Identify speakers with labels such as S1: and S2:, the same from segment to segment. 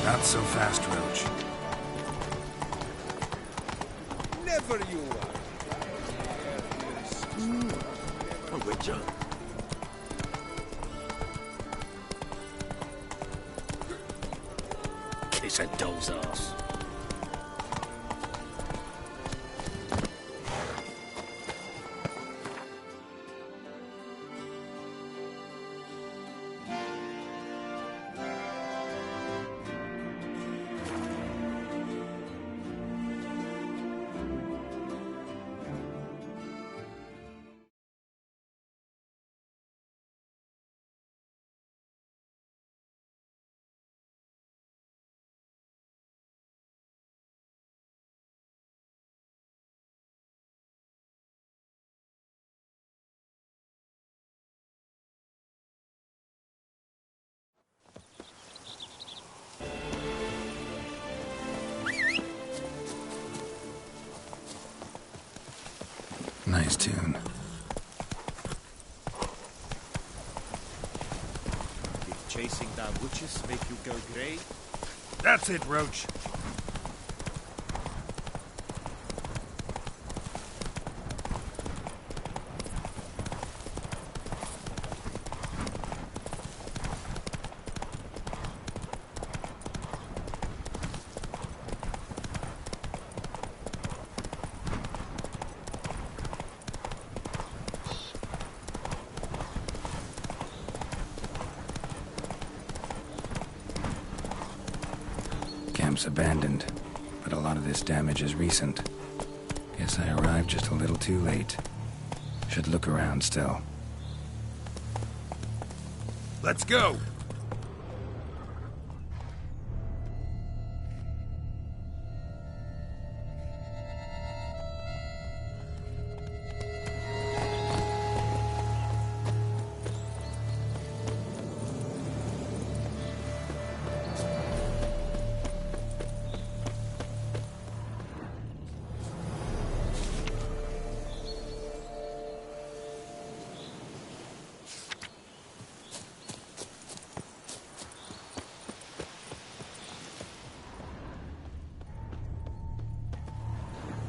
S1: Not so fast, Roach.
S2: Never you are.
S3: Oh, good job. Kiss a doll's ass.
S1: Nice tune.
S2: Did chasing down witches make you go grey?
S1: That's it, Roach. Camp's abandoned, but a lot of this damage is recent. Guess I arrived just a little too late. Should look around still. Let's go!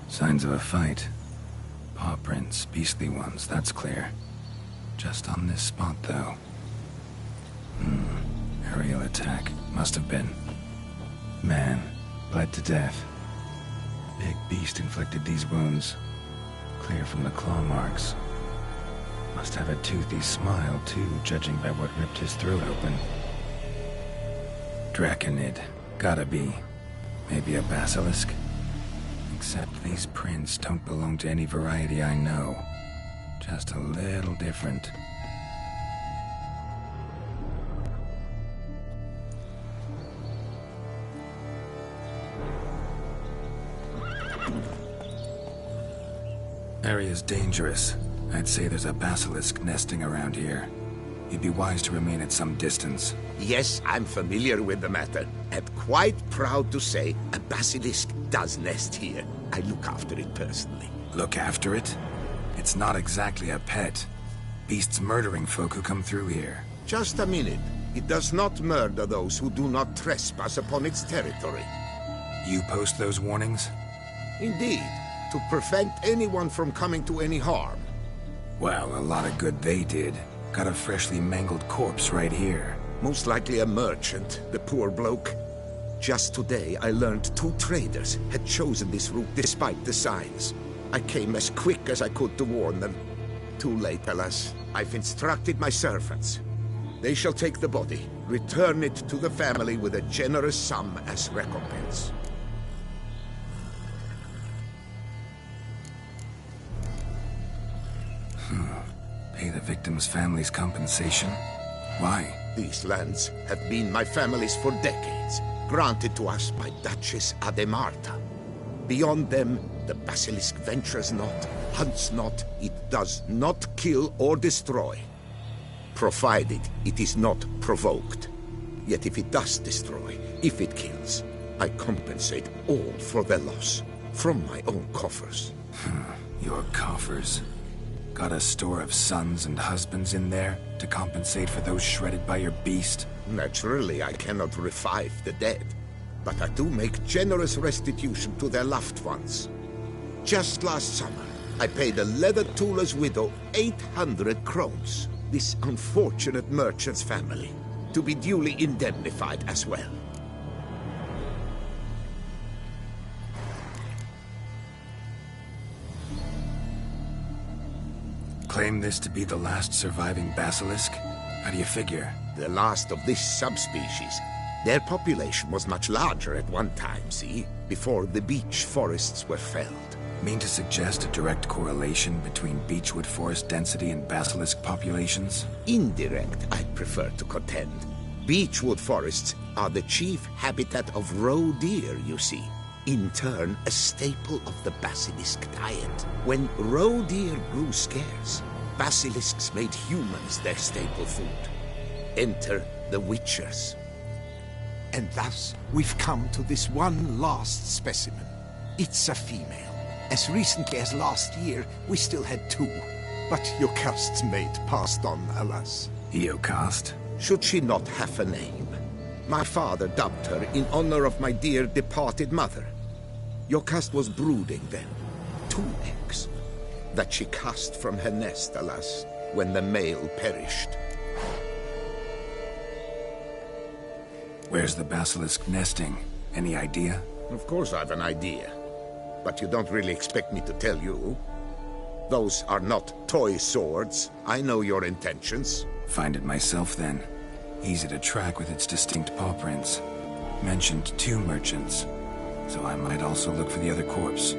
S1: Signs of a fight. Paw prints, beastly ones, that's clear. Just on this spot, though. Aerial attack. Must have been. Man, bled to death. Big beast inflicted these wounds. Clear from the claw marks. Must have a toothy smile, too, judging by what ripped his throat open. Draconid. Gotta be. Maybe a basilisk? Except these prints don't belong to any variety I know. Just a little different. Area's dangerous. I'd say there's a basilisk nesting around here. You'd be wise to remain at some distance.
S4: Yes, I'm familiar with the matter, and quite proud to say a basilisk does nest here. I look after it personally.
S1: Look after it? It's not exactly a pet. Beasts murdering folk who come through here.
S4: Just a minute. It does not murder those who do not trespass upon its territory.
S1: You post those warnings?
S4: Indeed, to prevent anyone from coming to any harm.
S1: Well, a lot of good they did. Got a freshly mangled corpse right here.
S4: Most likely a merchant, the poor bloke. Just today, I learned 2 traders had chosen this route despite the signs. I came as quick as I could to warn them. Too late, alas. I've instructed my servants. They shall take the body, return it to the family with a generous sum as recompense.
S1: Pay the victim's family's compensation? Why?
S4: These lands have been my family's for decades, granted to us by Duchess Ademarta. Beyond them, the basilisk ventures not, hunts not, it does not kill or destroy. Provided it is not provoked. Yet if it does destroy, if it kills, I compensate all for their loss, from my own coffers.
S1: Your coffers? Got a store of sons and husbands in there to compensate for those shredded by your beast?
S4: Naturally, I cannot revive the dead. but I do make generous restitution to their loved ones. Just last summer, I paid a leather tooler's widow 800 crowns, this unfortunate merchant's family, to be duly indemnified as well.
S1: Claim this to be the last surviving basilisk? How do you figure?
S4: The last of this subspecies. Their population was much larger at one time, see? Before the beech forests were felled.
S1: Mean to suggest a direct correlation between beechwood forest density and basilisk populations?
S4: Indirect, I'd prefer to contend. Beechwood forests are the chief habitat of roe deer, you see. In turn, a staple of the basilisk diet. When roe deer grew scarce, basilisks made humans their staple food. Enter the witchers. And thus, we've come to this one last specimen. It's a female. As recently as last year, we still had 2. But Jocast's mate passed on, alas.
S1: Eocast?
S4: Should she not have a name? My father dubbed her in honor of my dear departed mother. Jocast was brooding then. 2 eggs. That she cast from her nest, alas, when the male perished.
S1: Where's the basilisk nesting? Any idea?
S4: Of course I've an idea. But you don't really expect me to tell you. Those are not toy swords. I know your intentions.
S1: Find it myself then. Easy to track with its distinct paw prints. Mentioned 2 merchants, so I might also look for the other corpse.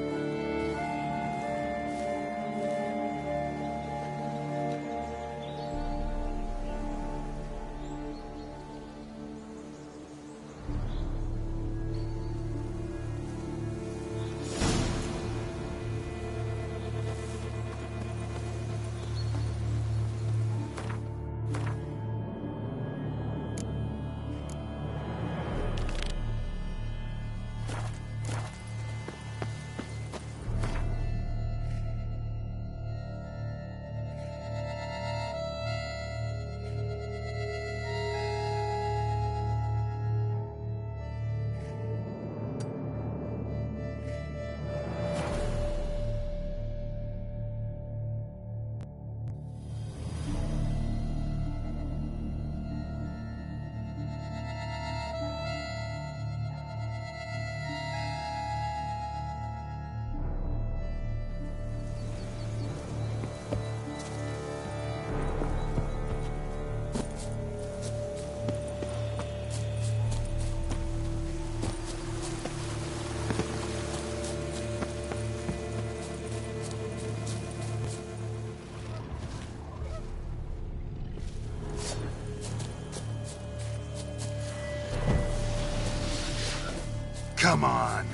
S1: Come on!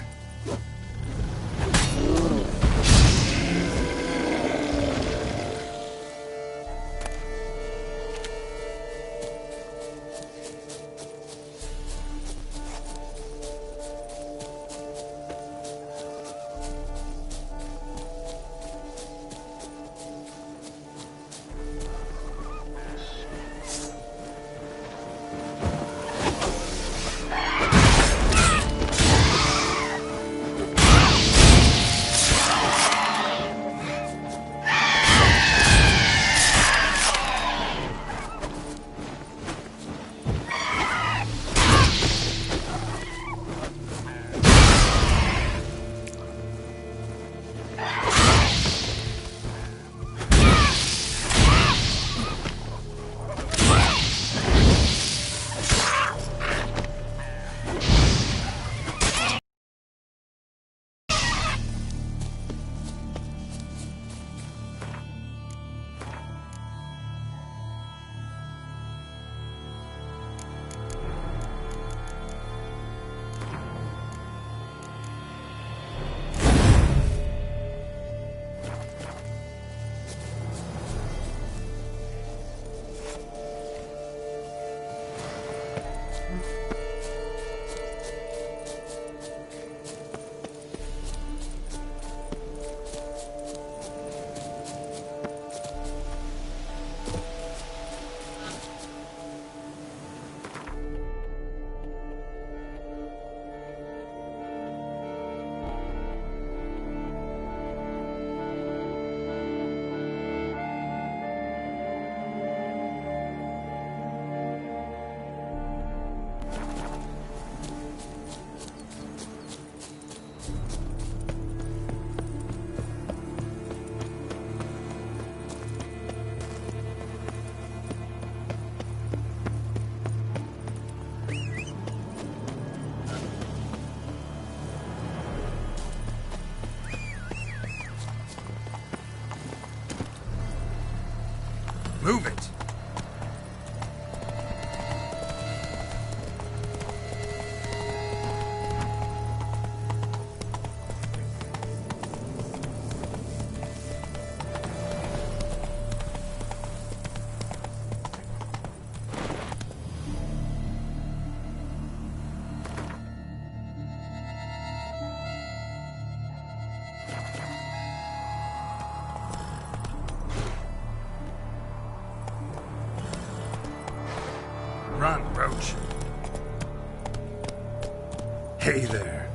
S1: Hey there.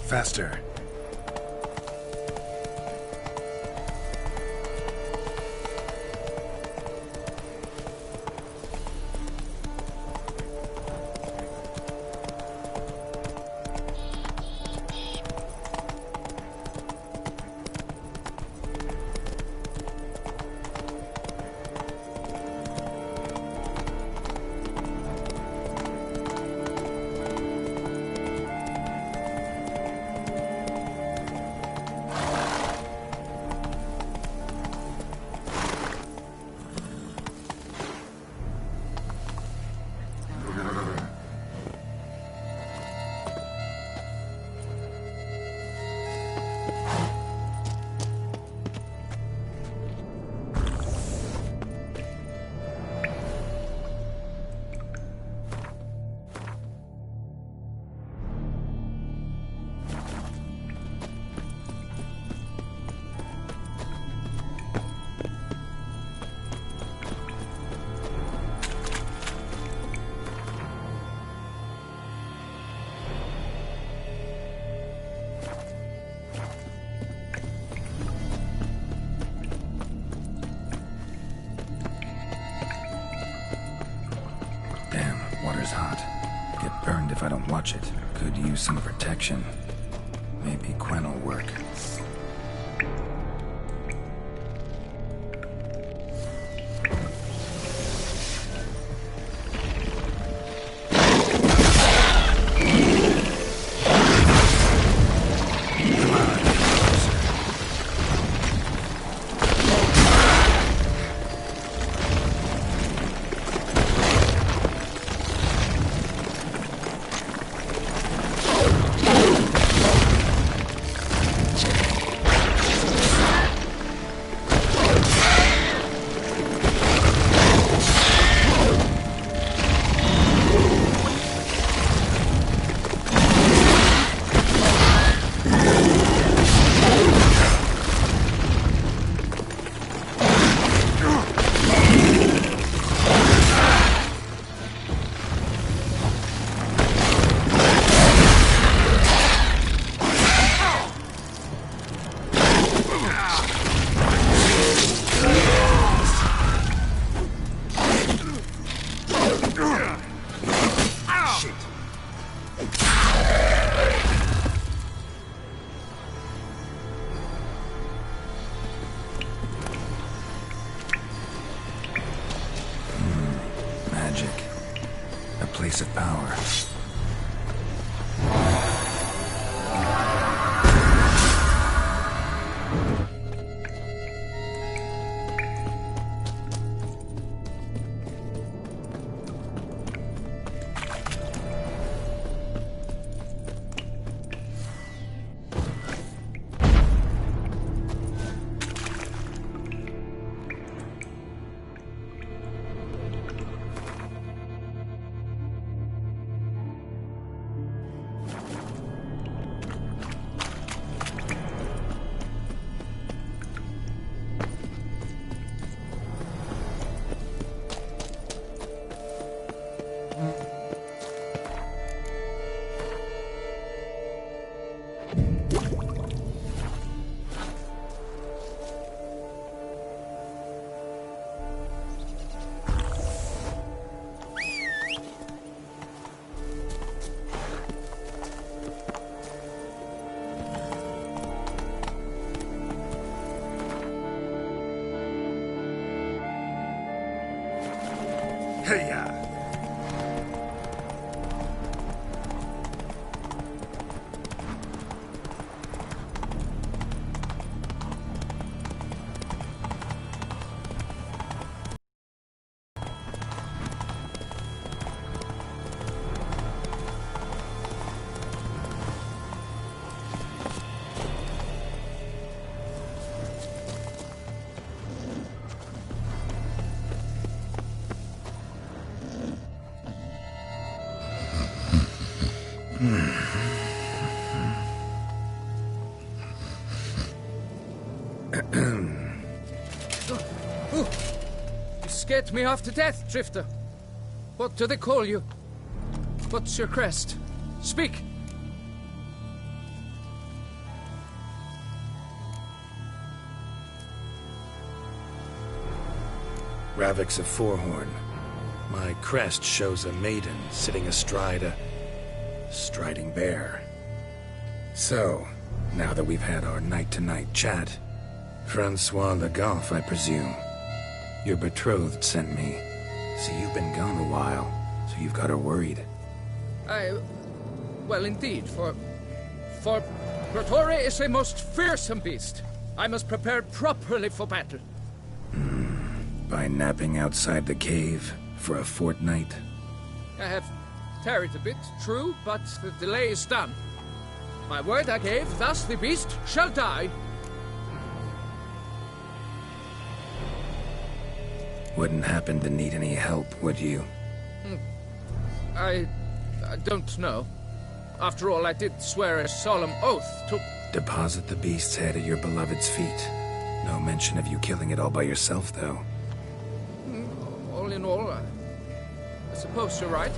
S1: Faster. Water's hot. Get burned if I don't watch it. Could use some protection. Maybe Quen will work. Place of power. Hey-ya!
S5: You scared me half to death, Drifter. What do they call you? What's your crest? Speak!
S3: Ravix of Forehorn. My crest shows a maiden sitting astride a striding bear. So, now that we've had our night-to-night chat, Francois Le Goff, I presume. Your betrothed sent me. See, you've been gone a while, so you've got her worried.
S5: Well, indeed, for Grotore is a most fearsome beast. I must prepare properly for battle.
S3: By napping outside the cave for a fortnight?
S5: I have tarried a bit, true, but the delay is done. My word I gave, thus the beast shall die.
S3: Wouldn't happen to need any help, would you?
S5: I don't know. After all, I did swear a solemn oath to...
S3: Deposit the beast's head at your beloved's feet. No mention of you killing it all by yourself, though.
S5: All in all, I suppose you're right.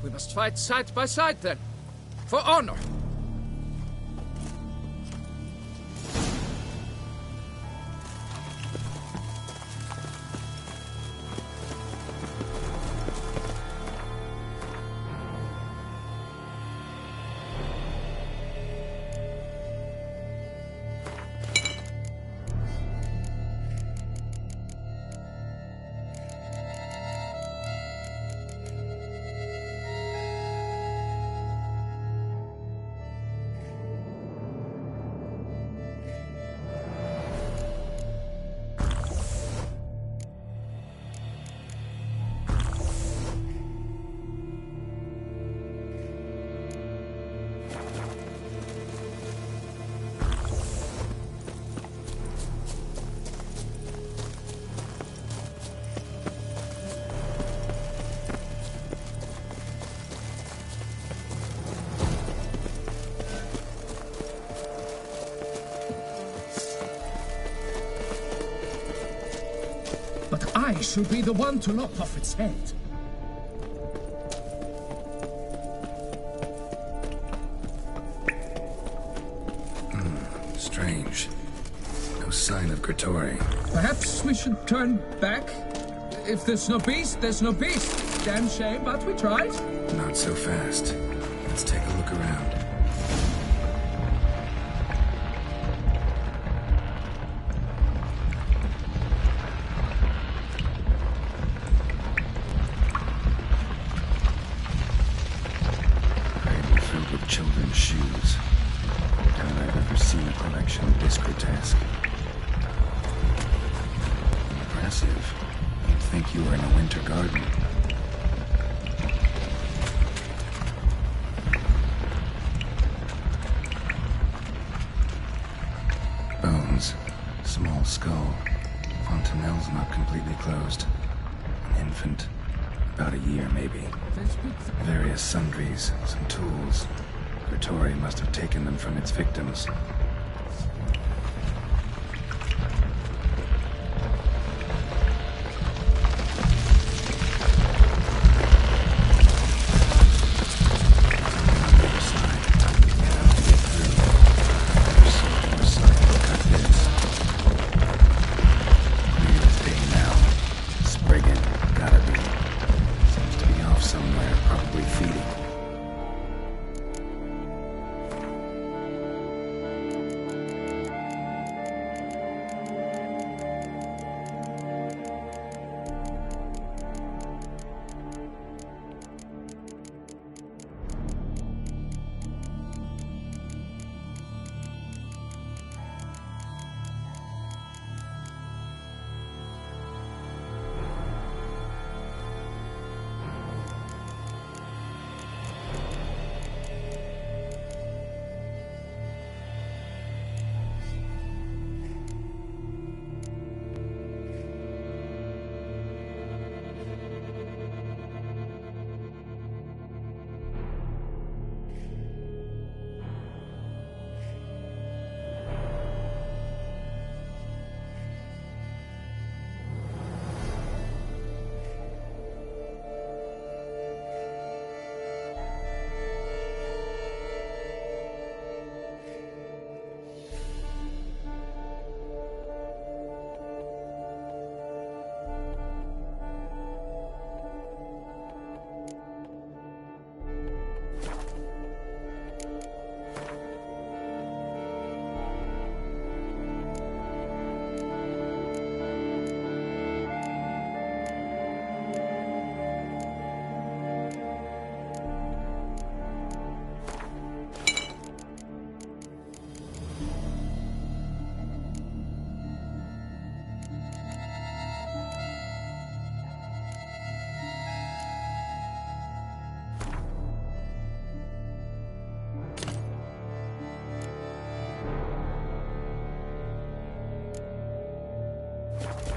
S5: We must fight side by side, then. For honor.
S6: But I shall be the one to lop off its head.
S3: Strange. No sign of Grotore.
S6: Perhaps we should turn back? If there's no beast, there's no beast. Damn shame, but we tried.
S3: Not so fast. Let's take a look around. Cradle filled with children's shoes. Doubt I've ever seen a collection this grotesque. Impressive. You'd think you were in a winter garden. Bones. Small skull. Fontanelle's not completely closed. An infant. About a year, maybe. Various sundries. Some tools. Grotore must have taken them from its victims. Somewhere, probably feeding.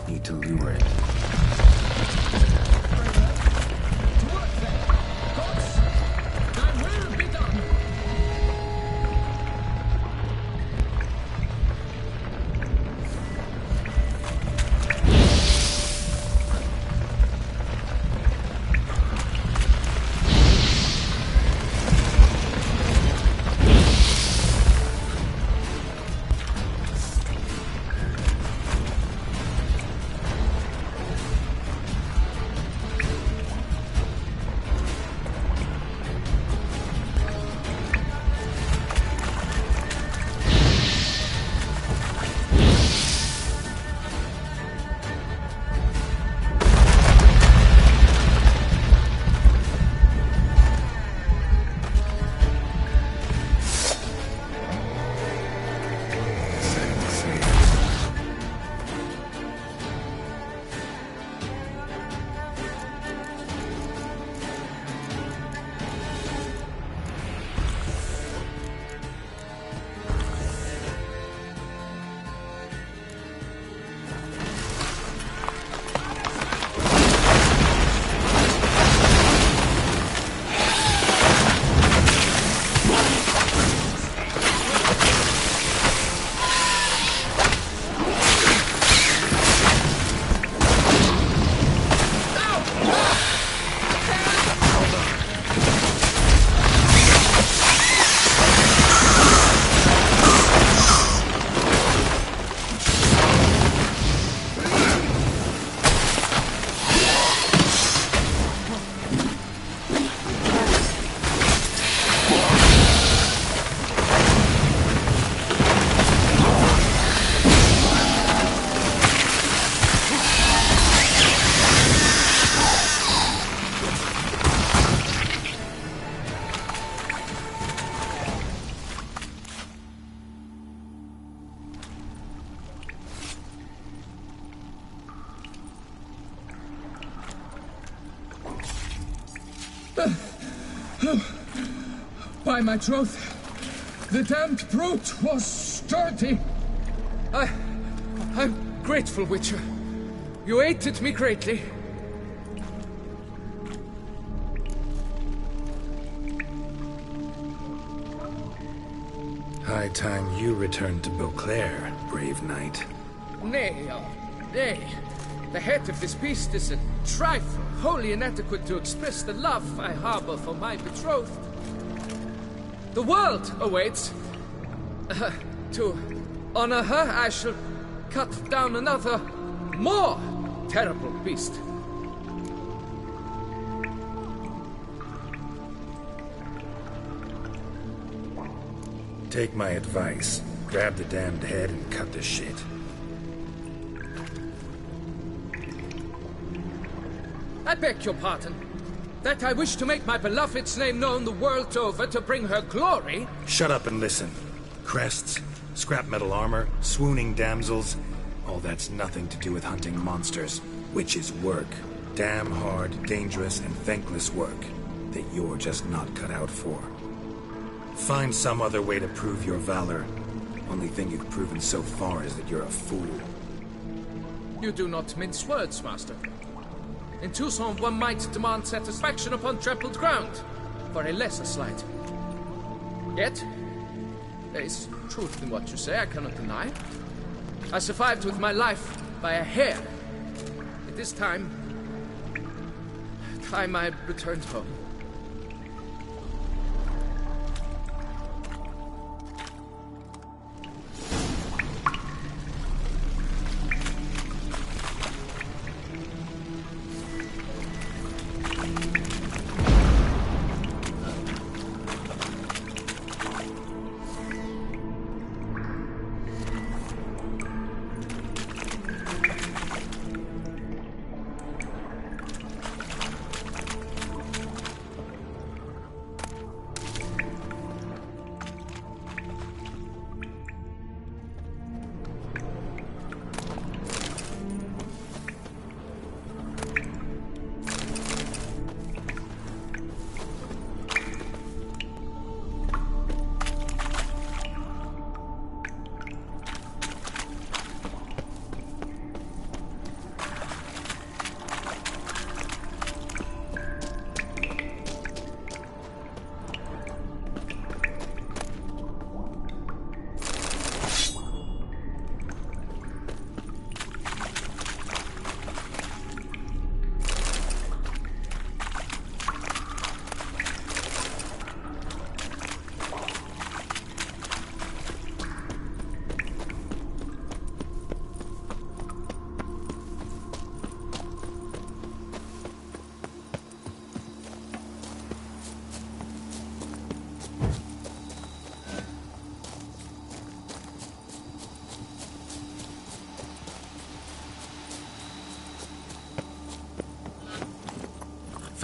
S1: Need to lure it.
S6: To work then. Gods, thy will be done. By my troth, the damned brute was sturdy.
S5: I'm grateful, Witcher. You aided me greatly.
S3: High time you returned to Beauclair, brave knight.
S5: Nay, nay. The head of this beast is a trifle, wholly inadequate to express the love I harbor for my betrothed. The world awaits. To honor her, I shall cut down another, more terrible beast.
S3: Take my advice. Grab the damned head and cut the shit.
S5: I beg your pardon. That I wish to make my beloved's name known the world over to bring her glory.
S3: Shut up and listen. Crests, scrap metal armor, swooning damsels. All that's nothing to do with hunting monsters. Witches' work. Damn hard, dangerous, and thankless work that you're just not cut out for. Find some other way to prove your valor. Only thing you've proven so far is that you're a fool.
S5: You do not mince words, Master. In Tucson, one might demand satisfaction upon trampled ground for a lesser slight. Yet, there is truth in what you say, I cannot deny. I survived with my life by a hair. It is time I returned home.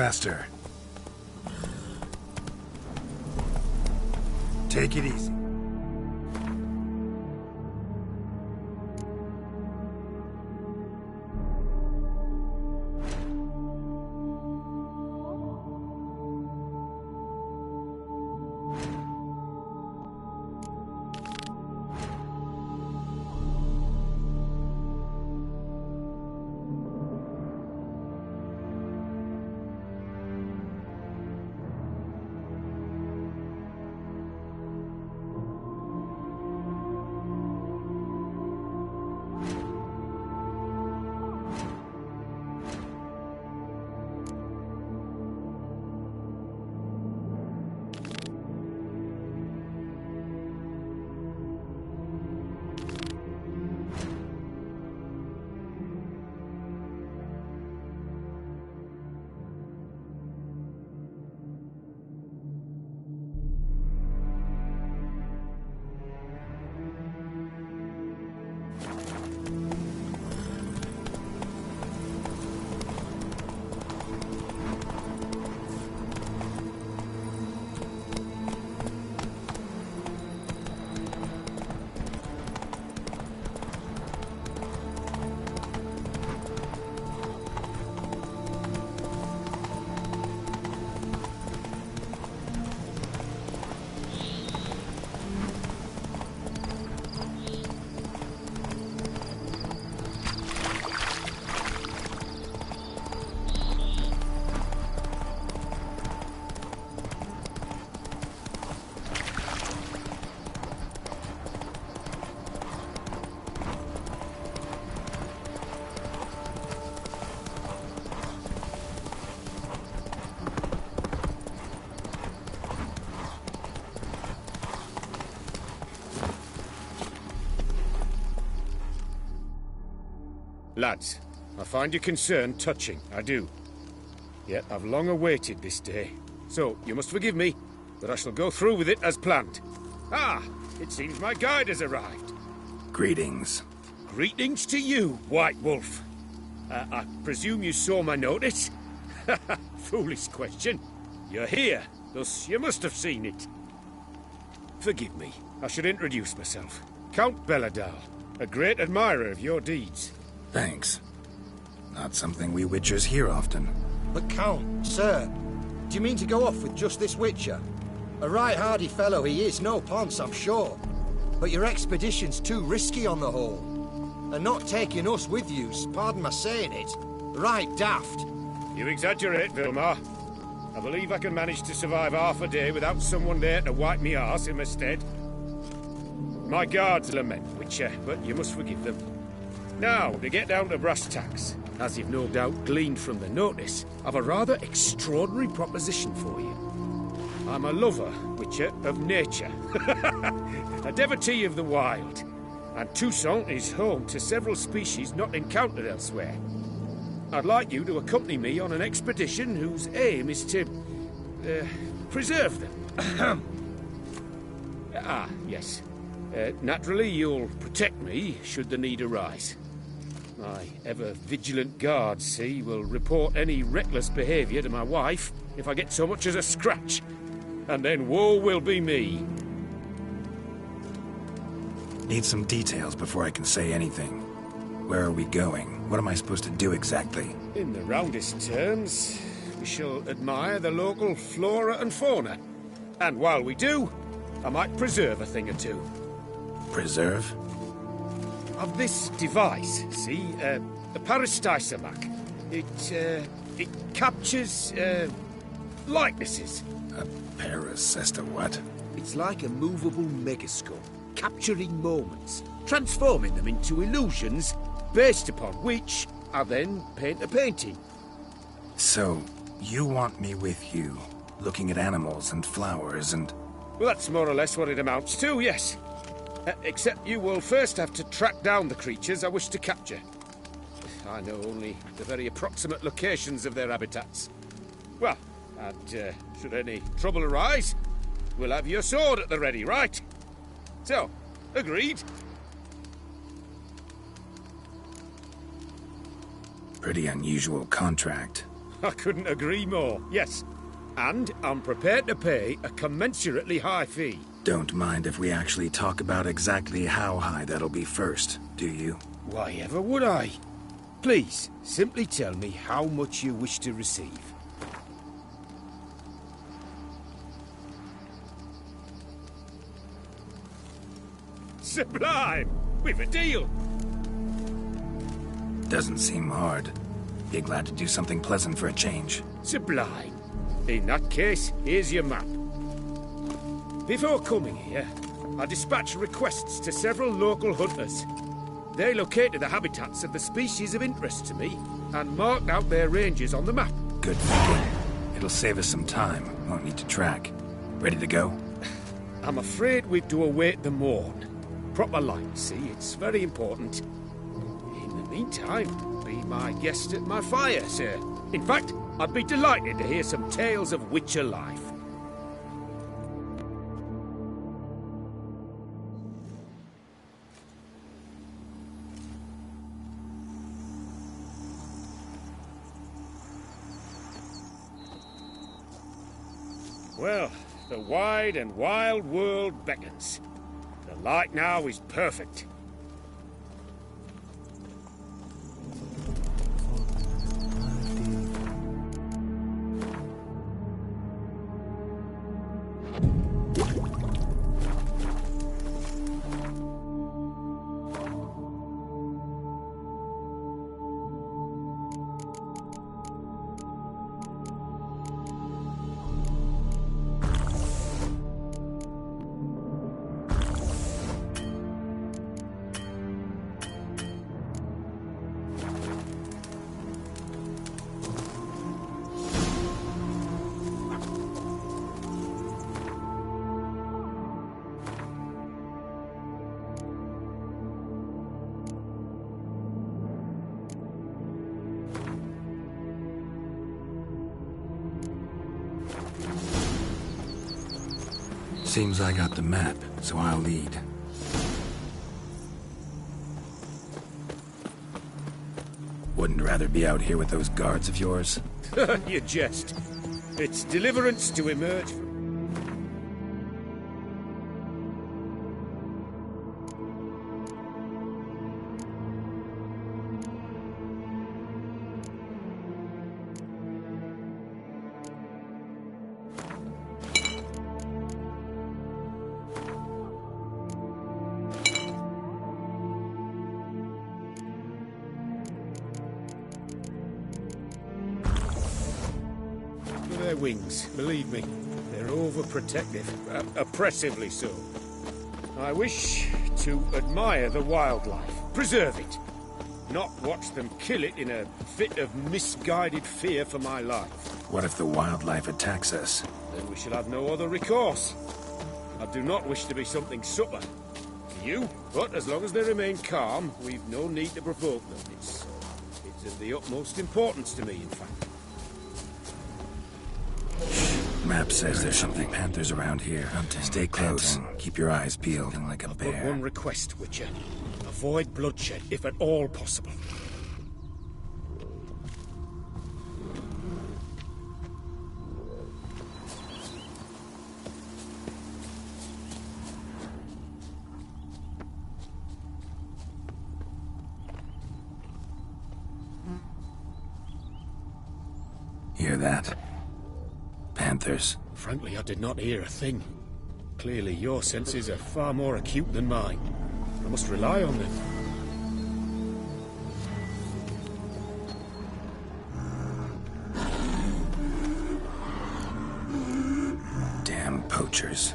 S3: Faster. Take it easy.
S7: Lads, I find your concern touching, I do. Yet I've long awaited this day. So, you must forgive me, but I shall go through with it as planned. Ah, it seems my guide has arrived.
S3: Greetings.
S7: Greetings to you, White Wolf. I presume you saw my notice? Foolish question. You're here, thus you must have seen it. Forgive me, I should introduce myself. Count Belladal, a great admirer of your deeds.
S3: Thanks. Not something we Witchers hear often.
S8: But Count, sir, do you mean to go off with just this Witcher? A right hardy fellow he is, no ponce, I'm sure. But your expedition's too risky on the whole. And not taking us with you's, pardon my saying it, right daft.
S7: You exaggerate, Vilmar. I believe I can manage to survive half a day without someone there to wipe me arse in my stead. My guards lament, Witcher, but you must forgive them. Now, to get down to brass tacks, as you've no doubt gleaned from the notice, I've a rather extraordinary proposition for you. I'm a lover, Witcher, of nature. A devotee of the wild. And Toussaint is home to several species not encountered elsewhere. I'd like you to accompany me on an expedition whose aim is to, preserve them. Yes. Naturally, you'll protect me should the need arise. My ever-vigilant guards, see, will report any reckless behaviour to my wife if I get so much as a scratch. And then woe will be me.
S3: Need some details before I can say anything. Where are we going? What am I supposed to do exactly?
S7: In the roundest terms, we shall admire the local flora and fauna. And while we do, I might preserve a thing or two.
S3: Preserve?
S7: Of this device, see, the Parastisamak. It captures, likenesses.
S3: A parasesta what?
S2: It's like a movable megascope, capturing moments, transforming them into illusions,
S7: based upon which I then paint a painting.
S3: So, you want me with you, looking at animals and flowers and...
S7: Well, that's more or less what it amounts to, yes. Except you will first have to track down the creatures I wish to capture. I know only the very approximate locations of their habitats. Well, and should any trouble arise, we'll have your sword at the ready, right? So, agreed?
S3: Pretty unusual contract.
S7: I couldn't agree more, yes. And I'm prepared to pay a commensurately high fee.
S3: Don't mind if we actually talk about exactly how high that'll be first, do you?
S7: Why ever would I? Please, simply tell me how much you wish to receive. Sublime! We've a deal!
S3: Doesn't seem hard. Be glad to do something pleasant for a change.
S7: Sublime. In that case, here's your map. Before coming here, I dispatched requests to several local hunters. They located the habitats of the species of interest to me and marked out their ranges on the map.
S3: Good thinking. It'll save us some time. Won't need to track. Ready to go?
S7: I'm afraid we've to await the morn. Proper light, see? It's very important. In the meantime, be my guest at my fire, sir. In fact, I'd be delighted to hear some tales of Witcher life. Well, the wide and wild world beckons. The light now is perfect.
S3: Seems I got the map, so I'll lead. Wouldn't rather be out here with those guards of yours?
S7: You jest. It's deliverance to emerge from. Their wings, believe me. They're overprotective, oppressively so. I wish to admire the wildlife, preserve it, not watch them kill it in a fit of misguided fear for my life.
S3: What if the wildlife attacks us?
S7: Then we shall have no other recourse. I do not wish to be something supper to you, but as long as they remain calm, we've no need to provoke them. It's of the utmost importance to me, in fact.
S3: Map says there's something panthers around here. Stay close. Keep your eyes peeled like a
S7: I've
S3: bear.
S7: but one request, Witcher. Avoid bloodshed, if at all possible.
S3: Hear that? Panthers.
S7: Frankly, I did not hear a thing. Clearly, your senses are far more acute than mine. I must rely on them.
S3: Damn poachers.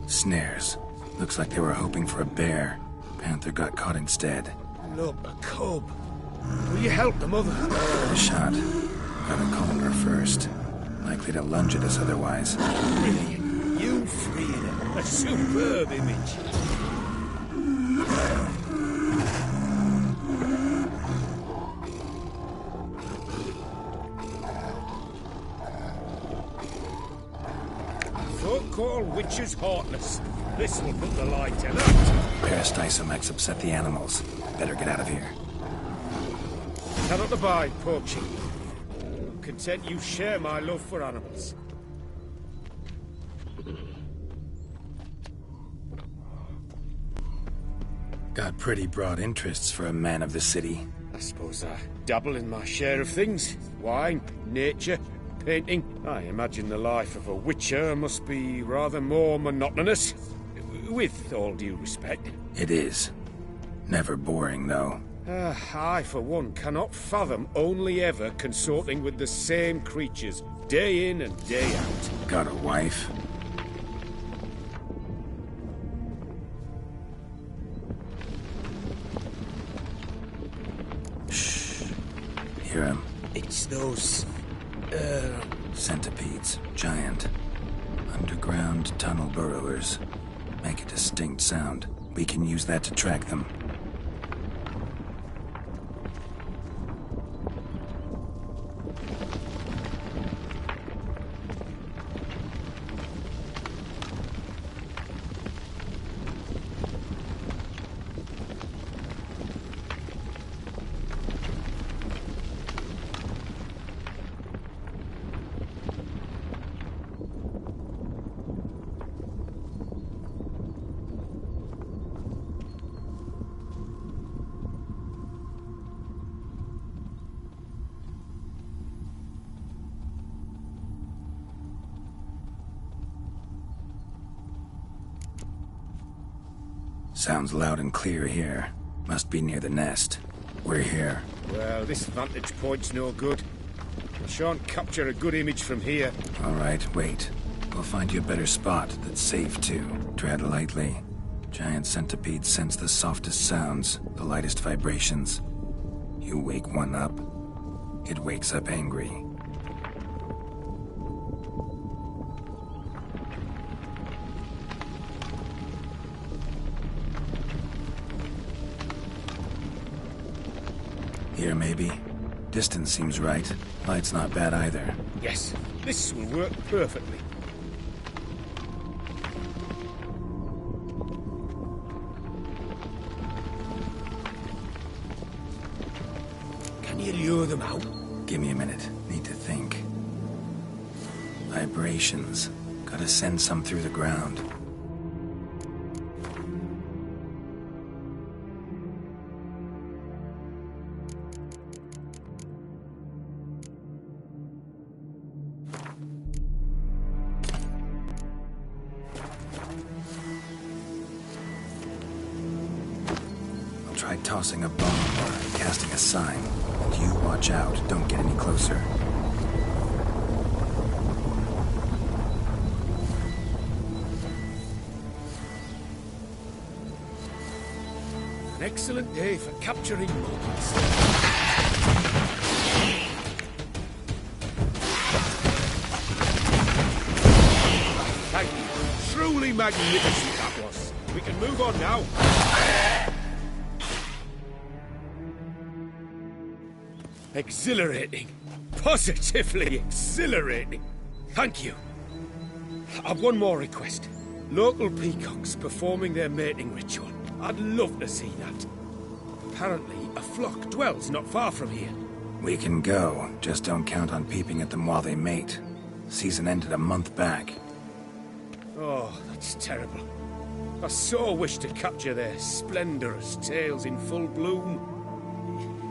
S3: Snares. Looks like they were hoping for a bear. Panther got caught instead.
S7: Look, a cub. Will you help the mother?
S3: A shot. Gotta calm her first. Likely to lunge at us otherwise.
S7: Brilliant. You freed her. A superb image. Folk call witches heartless. This will put the light in out.
S3: Peristysomex upset the animals. Better get out of here.
S7: Cannot abide poaching. content you share my love for animals.
S3: Got pretty broad interests for a man of the city.
S7: I suppose I dabble in my share of things. Wine, nature, painting. I imagine the life of a witcher must be rather more monotonous. With all due respect.
S3: It is. Never boring, though.
S7: I, for one, cannot fathom only ever consorting with the same creatures, day in and day out.
S3: Got a wife? Shh. Hear him?
S7: It's those...
S3: Centipedes. Giant. Underground tunnel burrowers. Make a distinct sound. We can use that to track them. Sounds loud and clear here. Must be near the nest. We're here.
S7: Well, this vantage point's no good. I shan't capture a good image from here.
S3: All right, wait. We'll find you a better spot that's safe, too. Tread lightly. Giant centipedes sense the softest sounds, the lightest vibrations. You wake one up, it wakes up angry. Here, maybe? Distance seems right. Light's not bad either.
S7: Yes, this will work perfectly. Can you lure them out?
S3: Give me a minute. Need to think. Vibrations. Gotta send some through the ground. Try tossing a bomb or casting a sign. And you watch out, don't get any closer.
S7: An excellent day for capturing moments. Thank you. Truly magnificent that was. We can move on now. Exhilarating. Positively exhilarating. Thank you. I've one more request. Local peacocks performing their mating ritual. I'd love to see that. Apparently, a flock dwells not far from here.
S3: We can go. Just don't count on peeping at them while they mate. Season ended a month back.
S7: Oh, that's terrible. I so wish to capture their splendorous tails in full bloom.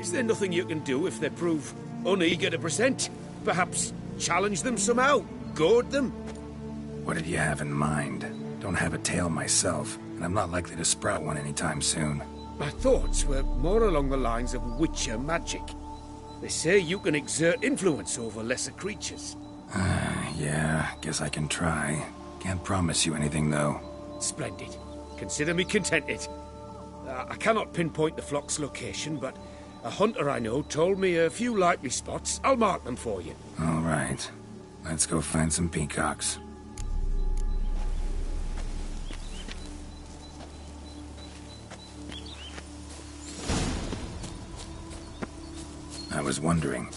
S7: Is there nothing you can do if they prove uneager to present? Perhaps challenge them somehow? Goad them?
S3: What did you have in mind? Don't have a tail myself, and I'm not likely to sprout one anytime soon.
S7: My thoughts were more along the lines of witcher magic. They say you can exert influence over lesser creatures.
S3: Yeah, guess I can try. Can't promise you anything, though.
S7: Splendid. Consider me contented. I cannot pinpoint the flock's location, but a hunter I know told me a few likely spots. I'll mark them for you.
S3: All right. Let's go find some peacocks. I was wondering,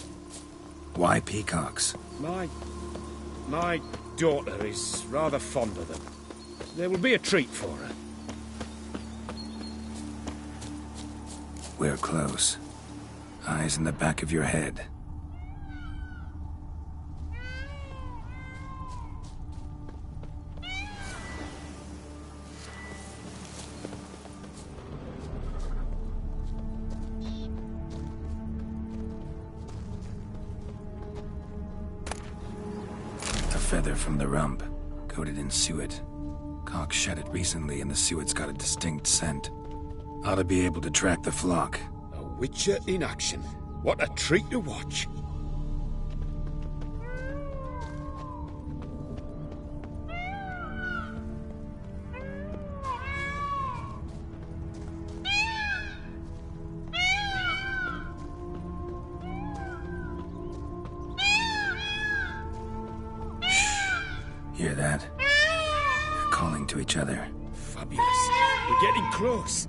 S3: why peacocks?
S7: My daughter is rather fond of them. There will be a treat for her.
S3: We're close. Eyes in the back of your head.
S1: feather from the rump, coated in suet. Cock shed it recently and the suet's got a distinct scent. Ought to be able to track the flock.
S7: A witcher in action. What a treat to watch.
S1: Hear that? They're calling to each other.
S7: Fabulous. We're getting close.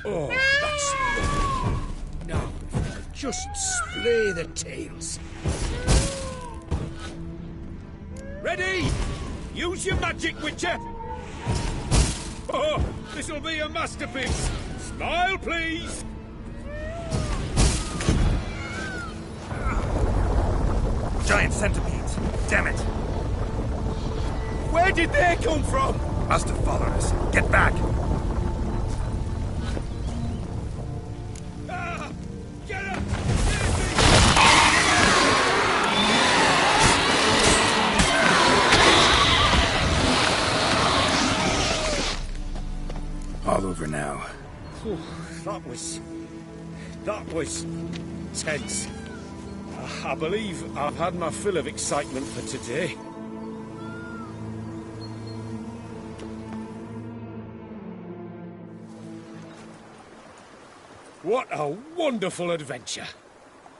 S7: Oh, that's lovely. Now, if we could just splay the tails. Ready? Use your magic, Witcher! Oh, this'll be a masterpiece! Smile, please!
S3: Giant centipedes! Damn it!
S7: Where did they come from?
S3: Must have followed us. Get back!
S7: Ah! Get up!
S1: All over now.
S7: Oh, that was tense. I believe I've had my fill of excitement for today. What a wonderful adventure.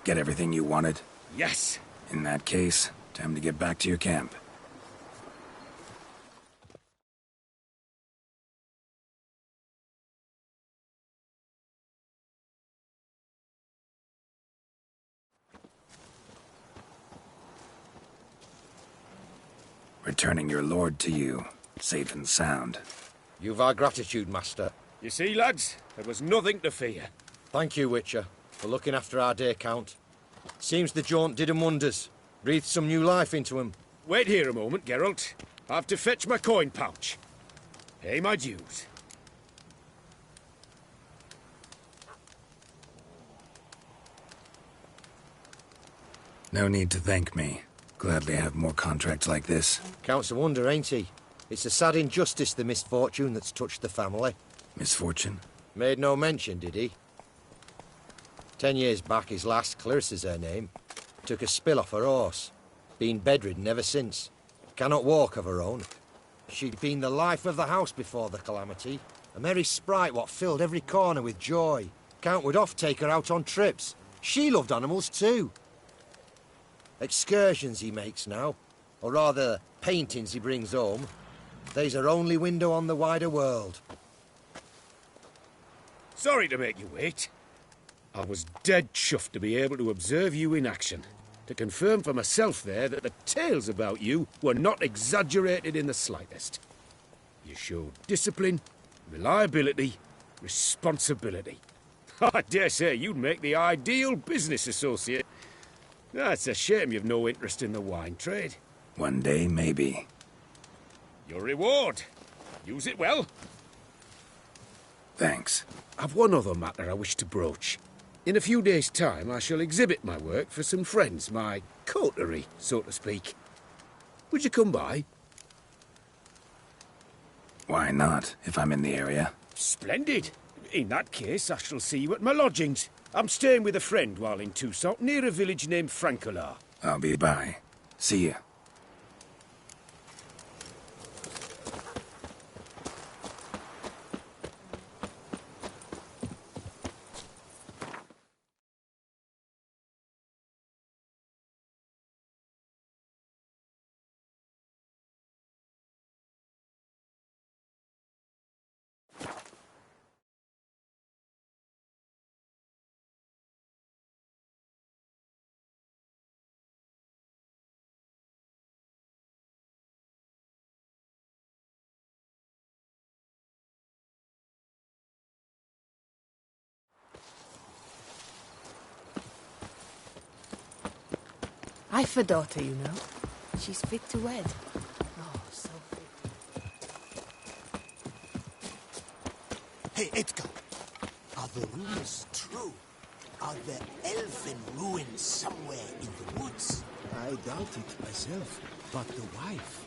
S1: Get everything you wanted?
S7: Yes.
S1: In that case, time to get back to your camp. Returning your lord to you, safe and sound.
S8: You've our gratitude, Master.
S7: You see, lads, there was nothing to fear.
S8: Thank you, Witcher, for looking after our day count. Seems the jaunt did 'em wonders. Breathed some new life into 'em.
S7: Wait here a moment, Geralt. I have to fetch my coin pouch. Pay my dues.
S1: No need to thank me. Gladly have more contracts like this.
S8: Count's a wonder, ain't he? It's a sad injustice, the misfortune that's touched the family.
S1: Misfortune?
S8: Made no mention, did he? 10 years back, his lass, Clarissa's her name, took a spill off her horse. Been bedridden ever since. Cannot walk of her own. She'd been the life of the house before the calamity. A merry sprite what filled every corner with joy. Count would oft take her out on trips. She loved animals too. Excursions he makes now, or rather, paintings he brings home. They's her only window on the wider world.
S7: Sorry to make you wait. I was dead chuffed to be able to observe you in action. To confirm for myself there that the tales about you were not exaggerated in the slightest. You showed discipline, reliability, responsibility. I dare say you'd make the ideal business associate. It's a shame you've no interest in the wine trade.
S1: One day, maybe.
S7: Your reward. Use it well.
S1: Thanks.
S7: I've one other matter I wish to broach. In a few days' time, I shall exhibit my work for some friends, my coterie, so to speak. Would you come by?
S1: Why not, if I'm in the area?
S7: Splendid. In that case, I shall see you at my lodgings. I'm staying with a friend while in Toussaint, near a village named Francois.
S1: I'll be by. See ya.
S9: I've a daughter, you know. She's fit to wed. Oh, Hey, Edgar. Are the rumors true? Are there elfin ruins somewhere in the woods?
S2: I doubt it myself, but the wife...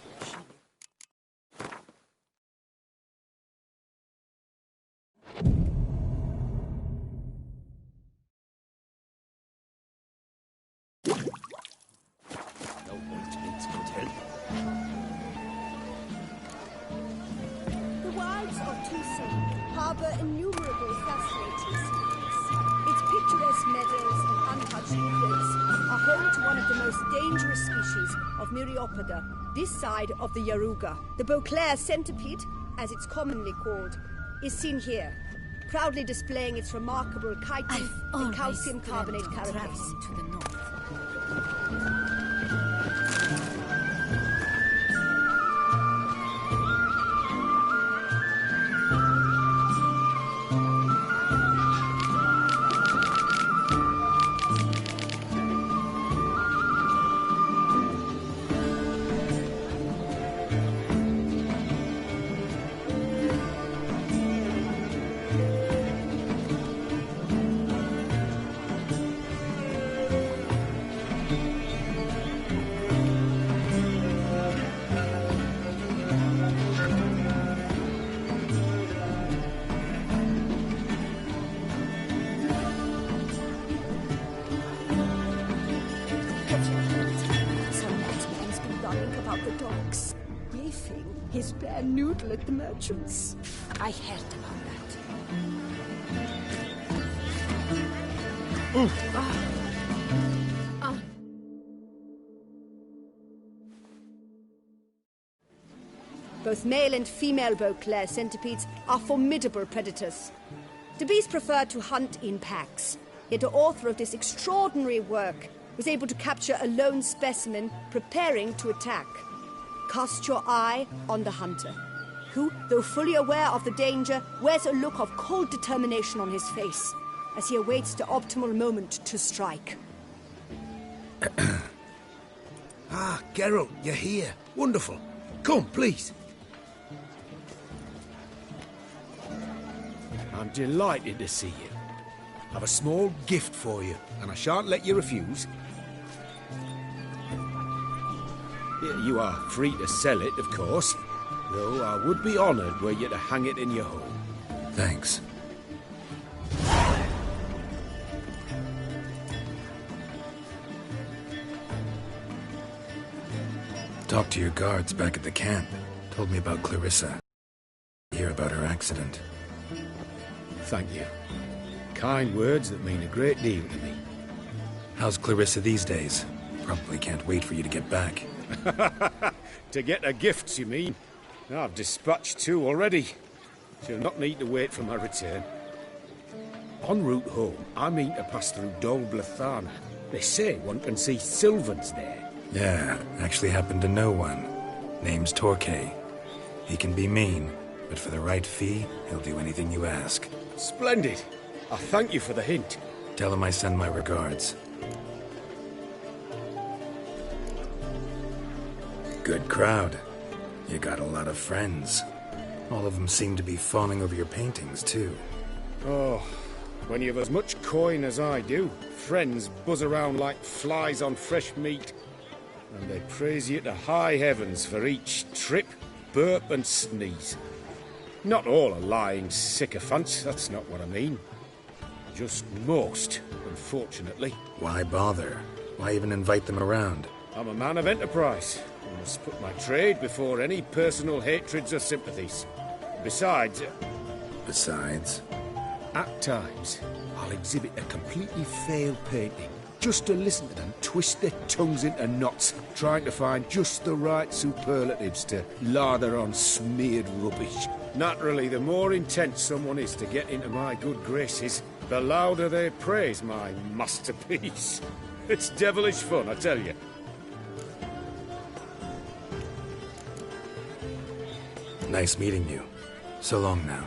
S9: No ultimates could help.
S10: The wilds of Tucson harbor innumerable fascinating species. Its picturesque meadows and untouched woodlands are home to one of the most dangerous species of Myriapoda, this side of the Yaruga. The Beauclair centipede, as it's commonly called, is seen here, proudly displaying its remarkable chitin and calcium carbonate carapace.
S11: To the north.
S10: His bare noodle at the merchants.
S11: I heard about that.
S10: Both male and female Beauclair centipedes are formidable predators. The beast preferred to hunt in packs, yet the author of this extraordinary work was able to capture a lone specimen preparing to attack. Cast your eye on the hunter, who, though fully aware of the danger, wears a look of cold determination on his face as he awaits the optimal moment to strike.
S2: Ah, Geralt, you're here. Wonderful. Come, please. I'm delighted to see you. I've a small gift for you, and I shan't let you refuse. You are free to sell it, of course, though I would be honoured were you to hang it in your home.
S3: Thanks. Talked to your guards back at the camp. Told me about Clarissa. Hear about her accident.
S2: Thank you. Kind words that mean a great deal to me.
S3: How's Clarissa these days? Probably can't wait for you to get back.
S7: To get her gifts, you mean? I've dispatched 2 already. She'll not need to wait for my return. En route home, I mean to pass through Dol Blathana. They say one can see Sylvans there.
S3: Yeah, actually happen to know one. Name's Torquay. He can be mean, but for the right fee, he'll do anything you ask.
S7: Splendid. I thank you for the hint.
S3: Tell him I send my regards. Good crowd. You got a lot of friends. All of them seem to be fawning over your paintings, too.
S7: Oh, when you've as much coin as I do, friends buzz around like flies on fresh meat. And they praise you to high heavens for each trip, burp and sneeze. Not all are lying sycophants, that's not what I mean. Just most, unfortunately.
S3: Why bother? Why even invite them around?
S7: I'm a man of enterprise. I must put my trade before any personal hatreds or sympathies. Besides...
S2: At times, I'll exhibit a completely failed painting, just to listen to them twist their tongues into knots, trying to find just the right superlatives to lather on smeared rubbish.
S7: Naturally, the more intent someone is to get into my good graces, the louder they praise my masterpiece. It's devilish fun, I tell you.
S3: Nice meeting you. So long now.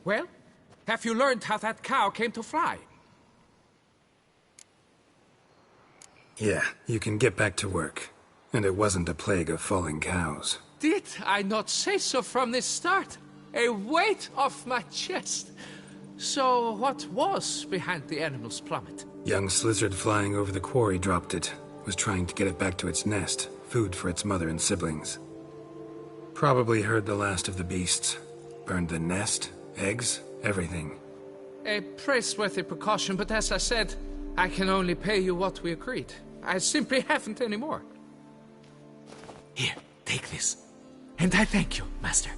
S5: Well, have you learned how that cow came to fly?
S3: Yeah, you can get back to work. And it wasn't a plague of falling cows.
S5: Did I not say so from the start? A weight off my chest. So what was behind the animal's plummet?
S3: Young lizard flying over the quarry dropped it. Was trying to get it back to its nest. Food for its mother and siblings. Probably heard the last of the beasts. Burned the nest, eggs, everything.
S5: A praiseworthy precaution, but as I said, I can only pay you what we agreed. I simply haven't any more.
S9: Here, take this. And I thank you, Master.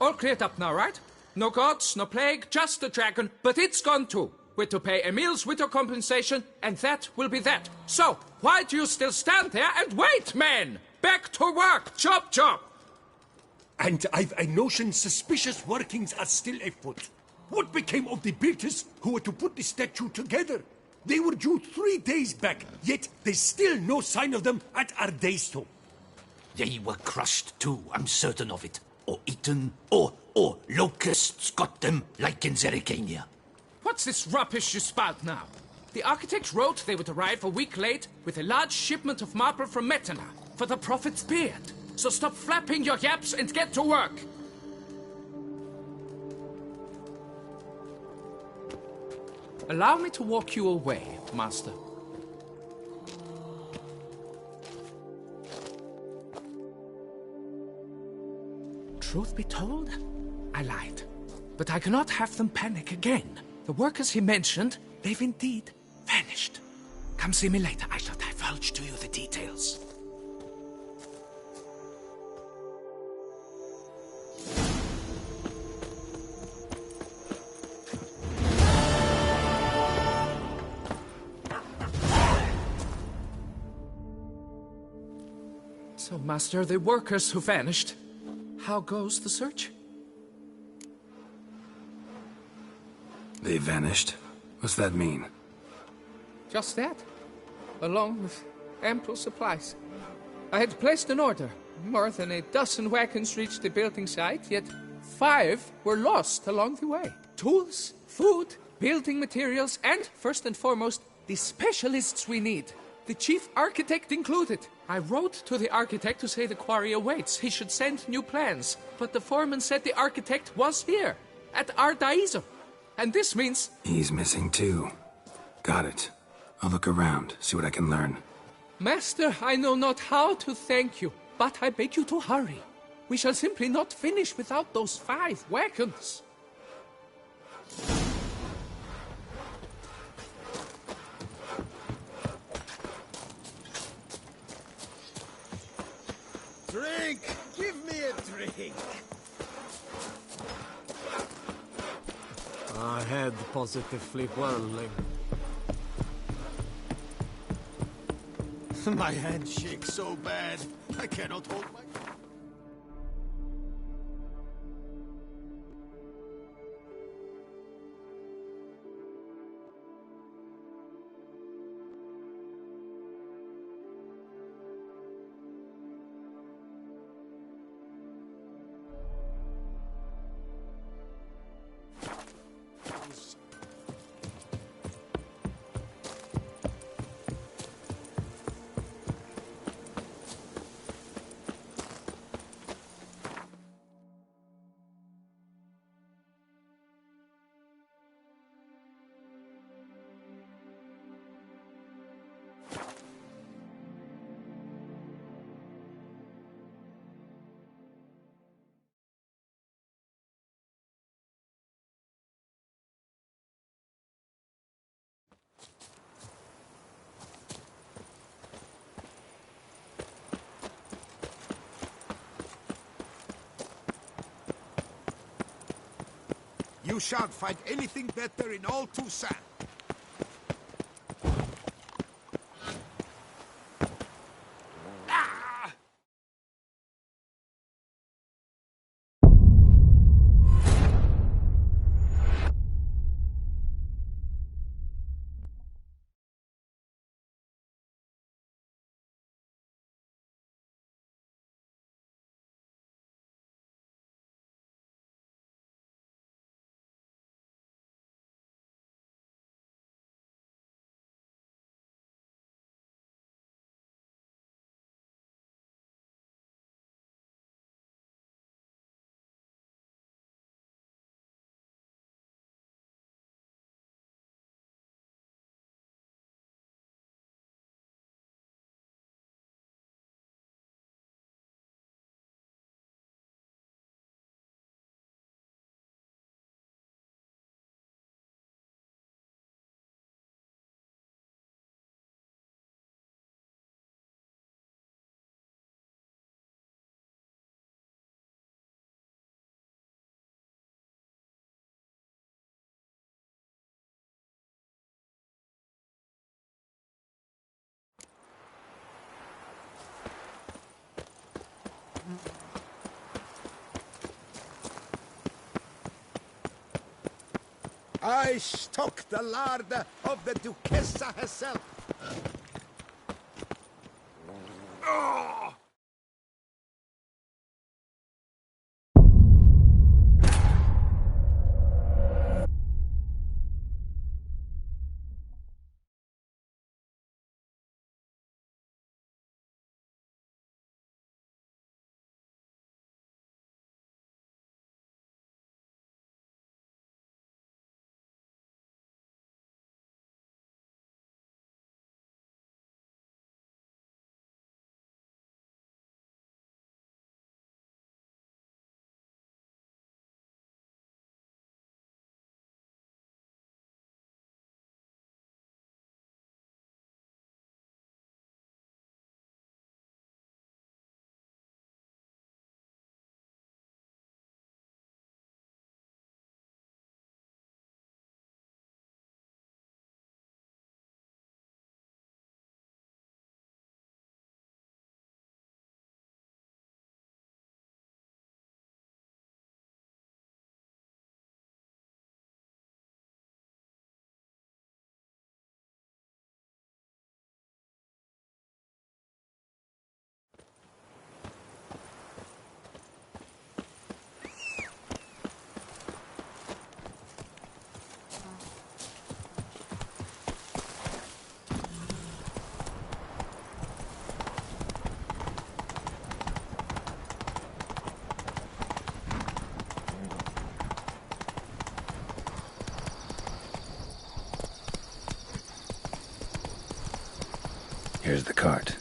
S5: All cleared up now, right? No gods, no plague, just the dragon, but it's gone too. We're to pay Emil's widow compensation, and that will be that. So, why do you still stand there and wait, men? Back to work! Chop, chop!
S11: And I've a notion suspicious workings are still afoot. What became of the builders who were to put the statue together? They were due 3 days back, yet there's still no sign of them at our daystone.
S9: They were crushed too, I'm certain of it. Or eaten, or locusts got them, like in Zerikania.
S5: What's this rubbish you spout now? The architect wrote they would arrive a week late with a large shipment of marble from Metana for the prophet's beard. So stop flapping your yaps and get to work. Allow me to walk you away, Master. Truth be told, I lied. But I cannot have them panic again. The workers he mentioned, they've indeed vanished. Come see me later. I shall divulge to you the details. So, Master, the workers who vanished, how goes the search?
S3: They vanished? What's that mean?
S5: Just that, along with ample supplies. I had placed an order. More than a dozen wagons reached the building site, yet 5 were lost along the way. Tools, food, building materials, and, first and foremost, the specialists we need. The chief architect included. I wrote to the architect to say the quarry awaits. He should send new plans. But the foreman said the architect was here, at Ardaizo. And this means...
S3: He's missing too. Got it. I'll look around, see what I can learn.
S5: Master, I know not how to thank you, but I beg you to hurry. We shall simply not finish without those 5 wagons.
S12: Drink! Give me a drink! I had positively whirling. My hand shakes so bad, I cannot hold my... You shan't find anything better in all Toussaint. I stock the larder of the Duchessa herself. Oh!
S1: Here's the cart.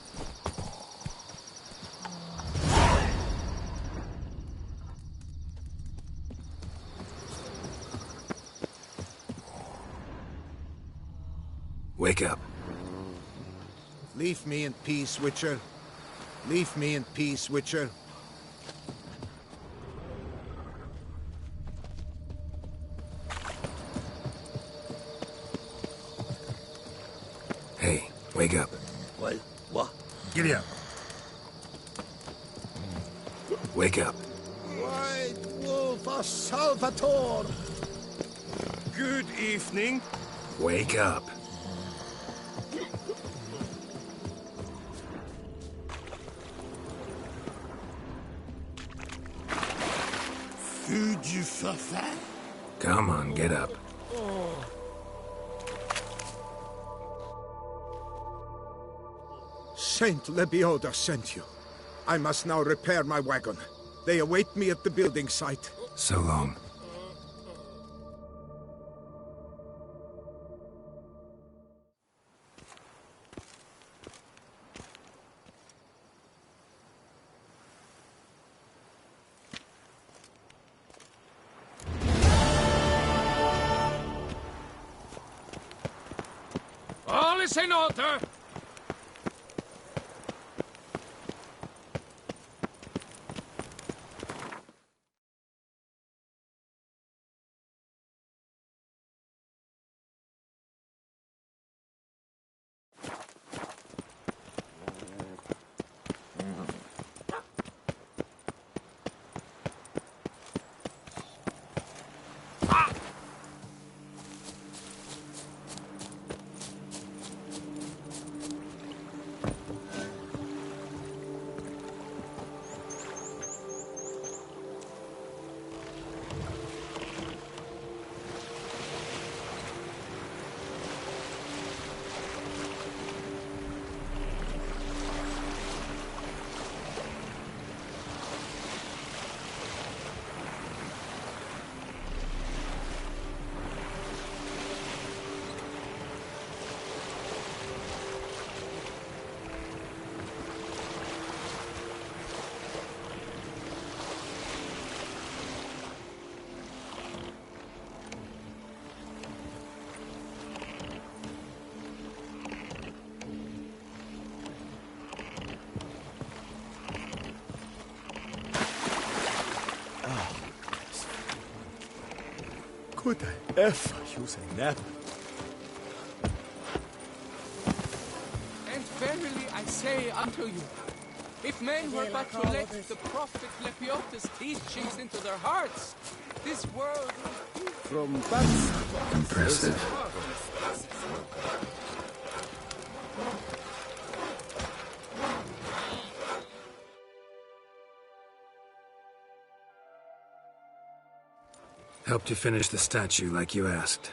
S3: Wake up.
S4: Leave me in peace, Witcher. Leave me in peace, Witcher.
S3: Hey, wake up.
S8: What?
S3: Giddy up. Wake up.
S4: White Wolf of Salvatore!
S12: Good evening.
S3: Wake up.
S12: Feu du Fafin?
S3: Come on, get up.
S4: Saint Lebioda sent you. I must now repair my wagon. They await me at the building site.
S1: So long.
S5: All is in order!
S2: Could I ever use a nap?
S5: And verily I say unto you, if men were but to let the prophet Lepiota's teachings into their hearts, this world would be...
S2: From Bats.
S1: Impressive.
S3: Helped you finish the statue like you asked.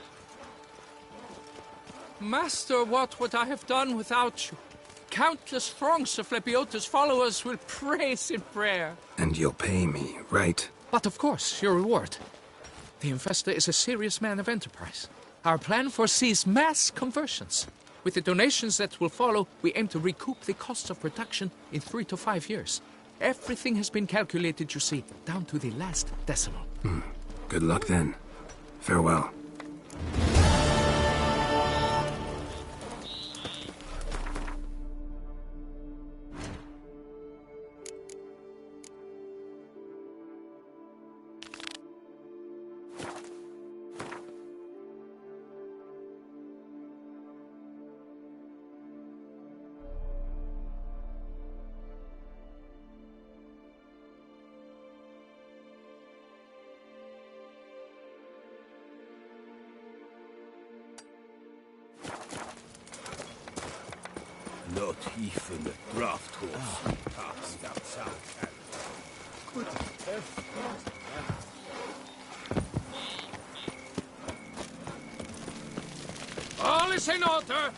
S5: Master, what would I have done without you? Countless throngs of Lepiota's followers will praise in prayer.
S3: And you'll pay me, right?
S5: But of course, your reward. The Infestor is a serious man of enterprise. Our plan foresees mass conversions. With the donations that will follow, we aim to recoup the costs of production in 3 to 5 years. Everything has been calculated, you see, down to the last decimal.
S3: Good luck then. Farewell.
S2: Not even a draft horse passed outside. Could have...
S5: All is in order!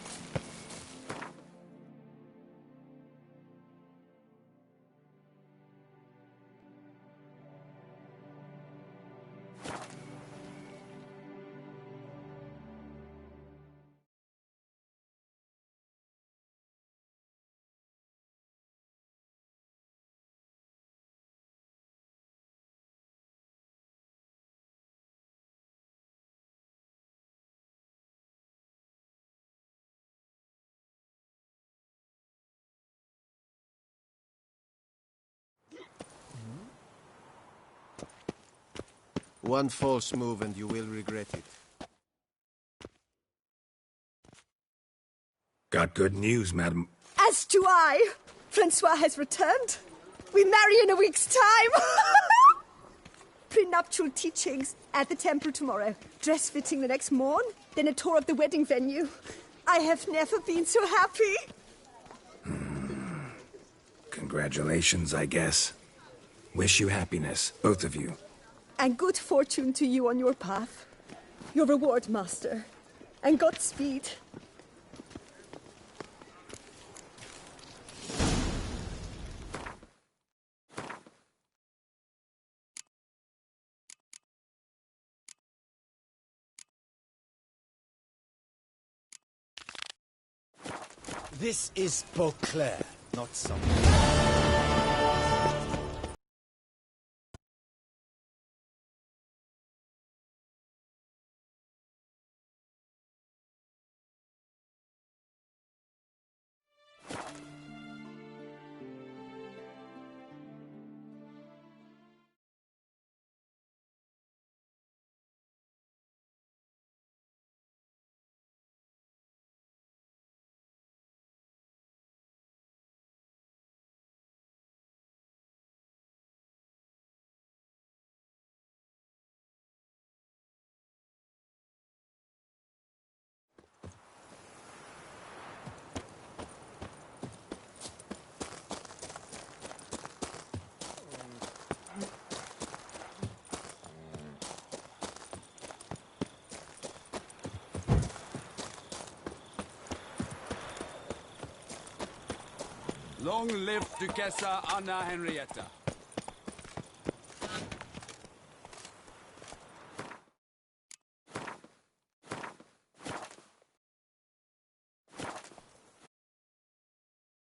S12: One false move and you will regret it.
S3: Got good news, madam.
S10: As do I. Francois has returned. We marry in a week's time. Prenuptial teachings at the temple tomorrow. Dress fitting the next morn. Then a tour of the wedding venue. I have never been so happy.
S3: Congratulations, I guess. Wish you happiness, both of you.
S10: And good fortune to you on your path. Your reward, Master. And Godspeed.
S2: This is Beauclair, not some...
S6: Long live Duchessa Anna Henrietta.